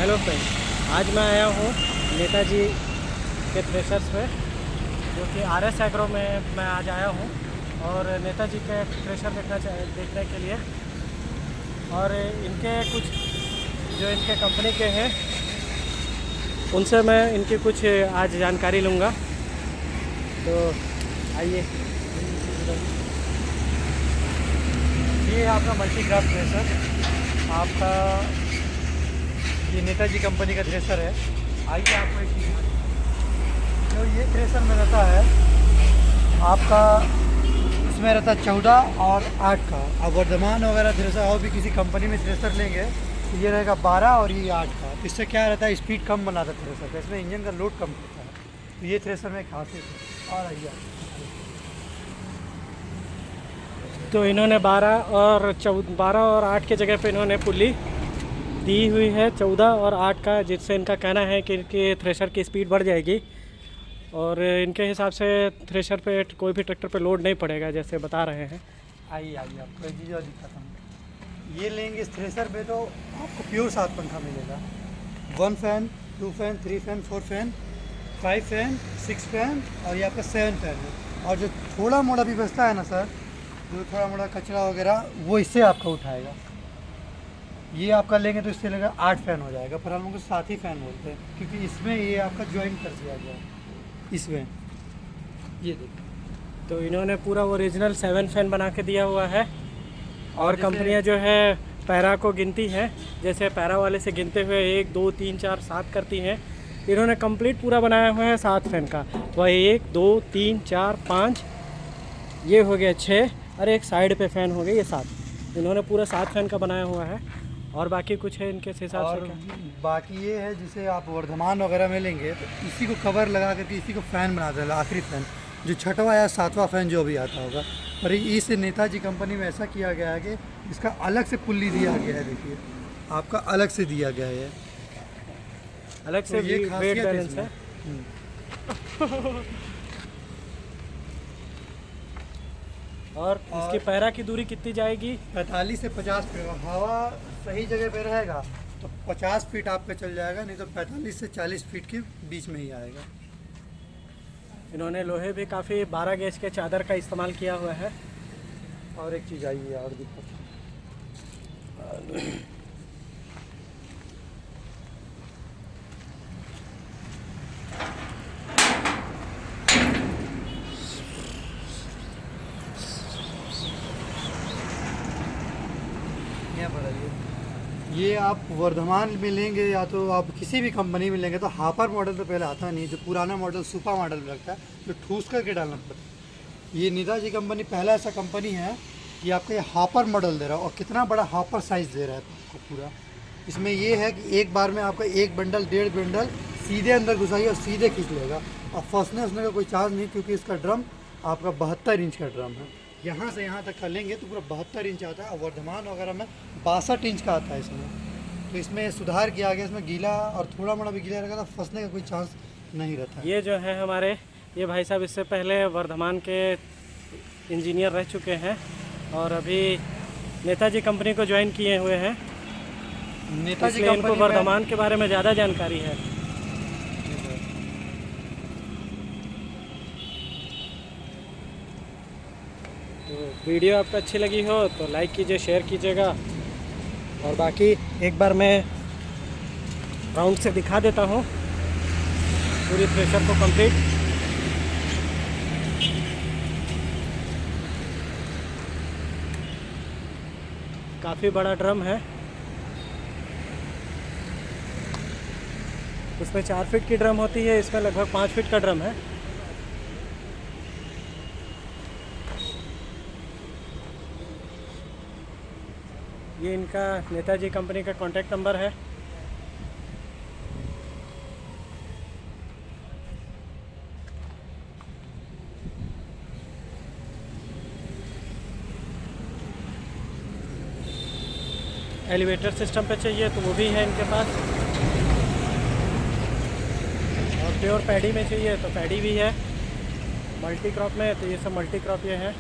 Hello friends, आज मैं आया हूँ नेताजी के थ्रेशर्स पे, जो कि RS एग्रो में मैं आज आया हूँ और नेताजी के थ्रेशर देखने के लिए। और इनके कुछ जो इनके कंपनी के हैं उनसे मैं इनकी कुछ आज जानकारी लूँगा। तो आइए। ये आपका मल्टीक्राफ्ट थ्रेशर, आपका ये नेताजी कंपनी का थ्रेशर है। आइए आपको एक चीज़ जो ये थ्रेशर में रहता है आपका, इसमें रहता है 14 और 8 का। अब वर्धमान वगैरह थ्रेशर और भी किसी कंपनी में थ्रेशर लेंगे तो ये रहेगा 12 और ये 8 का। इससे क्या रहता है, स्पीड कम बनाता है थ्रेशर का, इसमें इंजन का लोड कम होता है। तो ये थ्रेशर में खासियत है। और आइए तो इन्होंने 12 और 8 की जगह पे इन्होंने पुली दी हुई है 14 और 8 का, जिससे इनका कहना है कि इनकी थ्रेशर की स्पीड बढ़ जाएगी और इनके हिसाब से थ्रेशर पे कोई भी ट्रैक्टर पे लोड नहीं पड़ेगा, जैसे बता रहे हैं। आइए आपको एक चीज़ और दिखाता हूँ। ये लेंगे इस थ्रेशर पे तो आपको प्योर 7 पंखा मिलेगा। 1 fan, 2 fan, 3 fan, 4 fan, 5 fan, 6 fan और ये आपका 7 फैन है। और जो थोड़ा मोड़ा भी बचता है ना सर, जो थोड़ा मोड़ा कचरा वगैरह वो इससे आपका उठाएगा। ये आपका लेंगे तो इससे लगेगा 8 फैन हो जाएगा, पर हम लोग 7 ही फैन बोलते हैं क्योंकि इसमें ये आपका ज्वाइंट कर दिया गया है इसमें। ये देखिए, तो इन्होंने पूरा ओरिजिनल 7 फैन बना के दिया हुआ है। और कंपनियां जो है पैरा को गिनती हैं, जैसे पैरा वाले से गिनते हुए 1 2 3 4 7 करती हैं। इन्होंने कंप्लीट पूरा बनाया हुआ है 7 फैन का। तो 1 2 3 4 5, ये हो गया 6 और एक साइड पे फ़ैन हो गए ये 7। इन्होंने पूरा 7 फैन का बनाया हुआ है। और बाकी कुछ है इनके हिसाब और से क्या? बाकी ये है जिसे आप वर्धमान वगैरह में लेंगे तो इसी को कवर लगा करके इसी को फ़ैन बना देगा, आखिरी फ़ैन जो 6वां या 7वां फ़ैन जो भी आता होगा। पर इस नेताजी कंपनी में ऐसा किया गया है कि इसका अलग से पुल्ली दिया गया है। देखिए आपका अलग से दिया गया है, अलग से तो ये वेट खासियत है बैलेंस है। और इसकी पैरा की दूरी कितनी जाएगी? 45 से 50 फीट। हवा सही जगह पे रहेगा तो 50 फीट आपका चल जाएगा, नहीं तो 45 से 40 फीट के बीच में ही आएगा। इन्होंने लोहे भी काफ़ी 12 गेज के चादर का इस्तेमाल किया हुआ है। और एक चीज़ आई है और दिक्कत, ये आप वर्धमान में लेंगे या तो आप किसी भी कंपनी में लेंगे तो हापर मॉडल तो पहले आता नहीं, जो पुराना मॉडल सुपर मॉडल में लगता है जो ठूस करके डालना पड़ता है। ये नेताजी कंपनी पहला ऐसा कंपनी है कि आपको ये हापर मॉडल दे रहा है और कितना बड़ा हापर साइज़ दे रहा है आपको पूरा। इसमें ये है कि एक बार में आपका 1 बंडल 1.5 बंडल सीधे अंदर घुसाइए और सीधे खींच लेगा और फंसने उसने का कोई चार्ज नहीं, क्योंकि इसका ड्रम आपका 72 इंच का ड्रम है। यहाँ से यहाँ तक का लेंगे तो पूरा 72 इंच आता है और वर्धमान वगैरह में 62 इंच का आता है इसमें। तो इसमें सुधार किया गया, इसमें गीला और थोड़ा मोड़ा भी गीला रहेगा तो फंसने का कोई चांस नहीं रहता है। ये जो है हमारे ये भाई साहब इससे पहले वर्धमान के इंजीनियर रह चुके हैं और अभी नेताजी कंपनी को ज्वाइन किए हुए हैं, नेताजी इसलिए इनको कंपनी वर्धमान के बारे में ज़्यादा जानकारी है। तो वीडियो आपको अच्छी लगी हो तो लाइक कीजिए, शेयर कीजिएगा। और बाकी एक बार मैं राउंड से दिखा देता हूँ पूरी थ्रेशर को कंप्लीट। काफ़ी बड़ा ड्रम है, उसमें 4 फीट की ड्रम होती है, इसमें लगभग 5 फीट का ड्रम है। ये इनका नेताजी कंपनी का कॉन्टैक्ट नंबर है। एलिवेटर सिस्टम पे चाहिए तो वो भी है इनके पास, और प्योर पैडी में चाहिए तो पैडी भी है। मल्टी क्रॉप में तो ये सब मल्टी क्रॉप ये है।